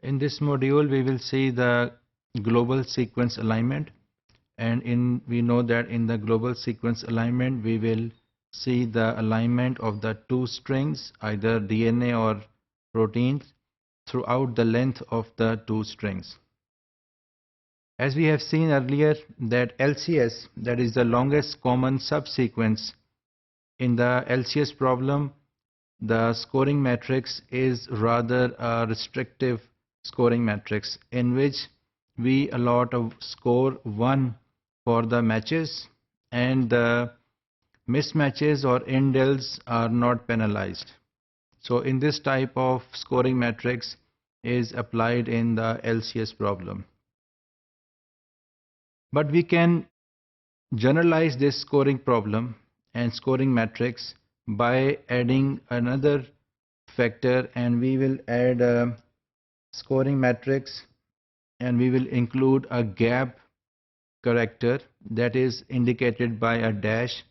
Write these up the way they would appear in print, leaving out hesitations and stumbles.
In this module, we will see the global sequence alignment, and we know that in the global sequence alignment, we will see the alignment of the two strings, either DNA or proteins, throughout the length of the two strings. As we have seen earlier, that LCS, that is the longest common subsequence, in the LCS problem, the scoring matrix is rather a restrictive scoring matrix in which we allot a score 1 for the matches, and the mismatches or indels are not penalized. So in this type of scoring matrix is applied in the LCS problem. But we can generalize this scoring problem and scoring matrix by adding another factor, and we will add a scoring matrix and we will include a gap character that is indicated by a dash,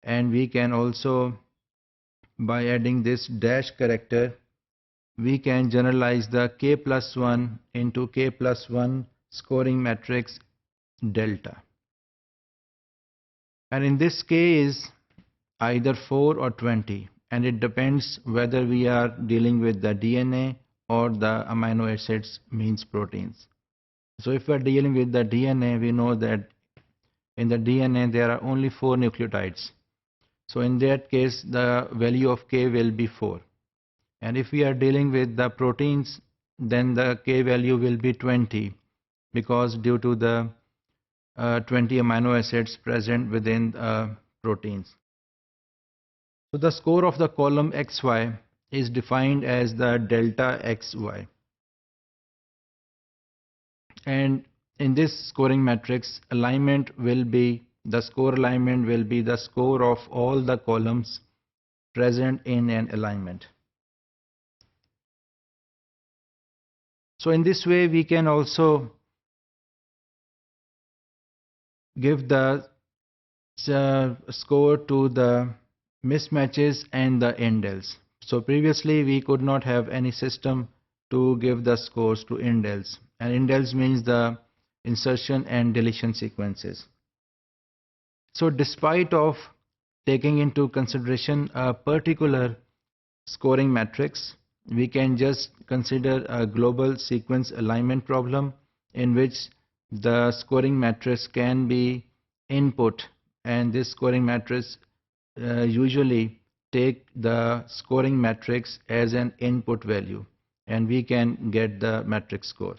and we can also, by adding this dash character, we can generalize the k+1 into k+1 scoring matrix delta. And in this k is either 4 or 20, and it depends whether we are dealing with the DNA or the amino acids, means proteins. So if we are dealing with the DNA, we know that in the DNA there are only 4 nucleotides. So in that case, the value of k will be 4. And if we are dealing with the proteins, then the k value will be 20, because due to the 20 amino acids present within proteins. So the score of the column XY is defined as the delta XY. And in this scoring matrix, alignment will be, the score alignment will be the score of all the columns present in an alignment. So in this way, we can also give the score to the mismatches and the indels. So previously we could not have any system to give the scores to indels, and indels means the insertion and deletion sequences. So despite of taking into consideration a particular scoring matrix, we can just consider a global sequence alignment problem in which the scoring matrix can be input, and this scoring matrix usually take the scoring matrix as an input value, and we can get the matrix score.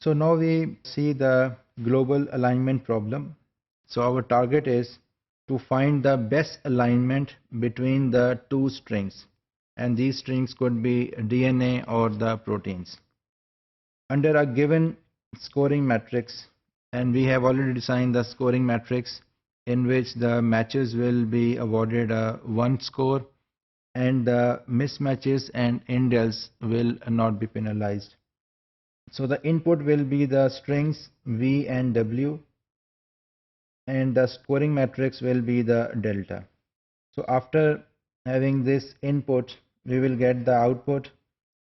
So now we see the global alignment problem. So our target is to find the best alignment between the two strings, and these strings could be DNA or the proteins. Under a given scoring matrix, and we have already designed the scoring matrix in which the matches will be awarded a 1 score, and the mismatches and indels will not be penalized. So the input will be the strings V and W, and the scoring matrix will be the delta. So after having this input, we will get the output,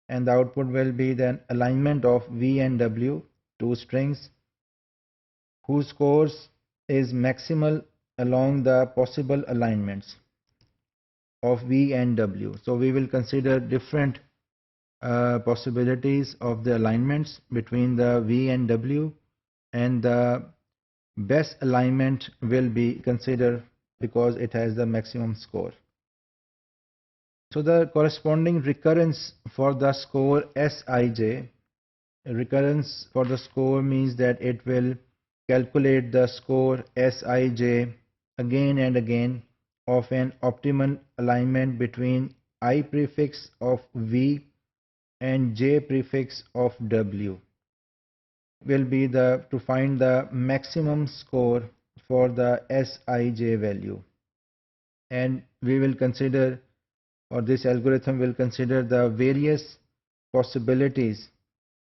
and the output will be then alignment of V and W, two strings, whose scores is maximal along the possible alignments of V and W. So we will consider different possibilities of the alignments between the V and W, and the best alignment will be considered because it has the maximum score. So the corresponding recurrence for the score Sij, recurrence for the score means that it will calculate the score Sij again and again of an optimal alignment between I prefix of V and J prefix of W, will be to find the maximum score for the Sij value. And we will consider, or this algorithm will consider, the various possibilities,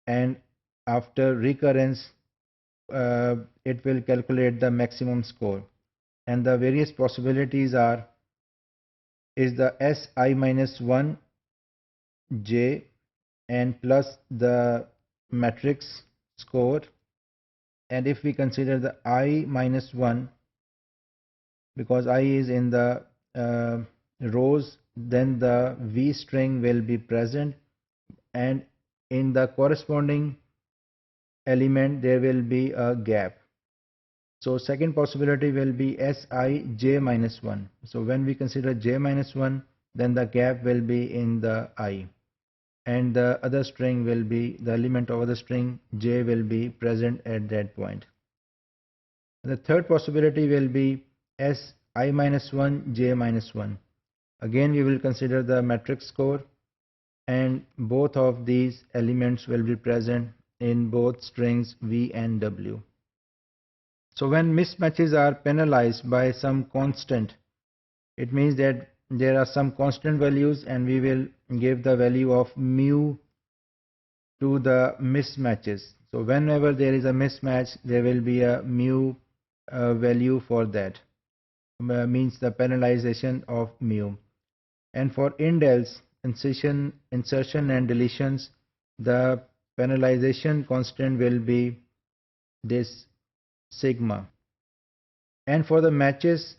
and after recurrence it will calculate the maximum score. And the various possibilities is the Si-1 J and plus the matrix score. And if we consider the I minus 1, because I is in the rows, then the V string will be present, and in the corresponding element there will be a gap. So second possibility will be Sij minus 1. So when we consider j minus 1, then the gap will be in the I, and the other string will be, the element of the string j will be present at that point. The third possibility will be Si minus 1 j minus 1. Again we will consider the matrix score, and both of these elements will be present in both strings V and W. So when mismatches are penalized by some constant, it means that there are some constant values, and we will give the value of mu to the mismatches. So whenever there is a mismatch, there will be a mu value for that, means the penalization of mu. And for indels, insertion and deletions, the penalization constant will be this sigma. And for the matches,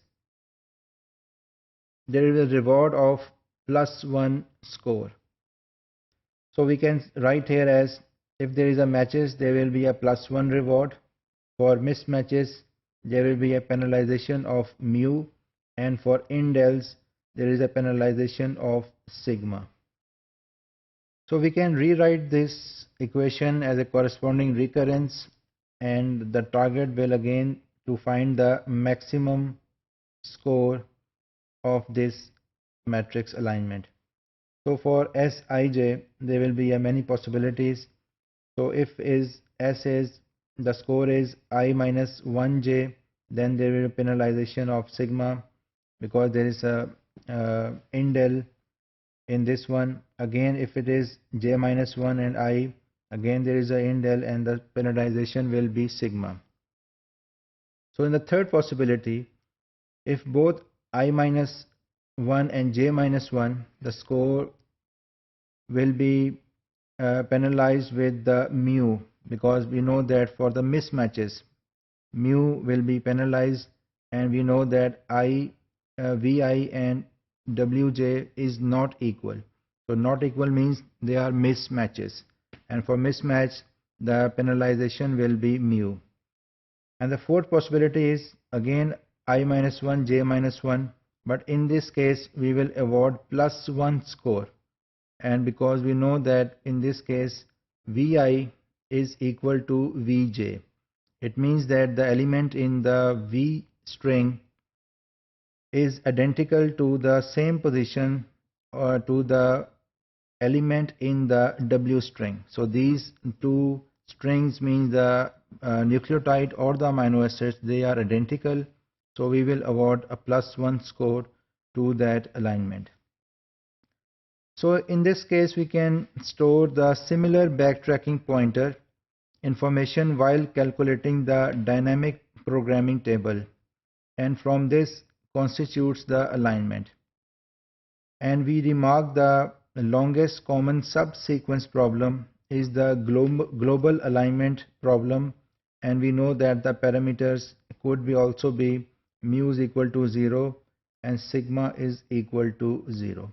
there is a reward of +1 score. So we can write here as, if there is a matches, there will be a +1 reward. For mismatches, there will be a penalization of mu, and for indels, there is a penalization of sigma. So we can rewrite this equation as a corresponding recurrence, and the target will again to find the maximum score of this matrix alignment. So for Sij, there will be many possibilities. So if S is, the score is I minus 1j, then there will be penalization of sigma, because there is a indel in this one. Again, if it is j minus 1 and I, again there is a indel, and the penalization will be sigma. So in the third possibility, if both I minus 1 and j minus 1, the score will be penalized with the mu, because we know that for the mismatches, mu will be penalized, and we know that Vi and Wj is not equal. So not equal means they are mismatches, and for mismatch, the penalization will be mu. And the fourth possibility is again I minus 1 j minus 1, but in this case we will award +1 score, and because we know that in this case Vi is equal to Vj, it means that the element in the V string is identical to the same position or to the element in the W string. So these two strings means the nucleotide or the amino acids, they are identical. So we will award a +1 score to that alignment. So in this case, we can store the similar backtracking pointer information while calculating the dynamic programming table, and from this constitutes the alignment. And we remark the longest common subsequence problem is the global alignment problem, and we know that the parameters could be also be mu is equal to 0 and sigma is equal to 0.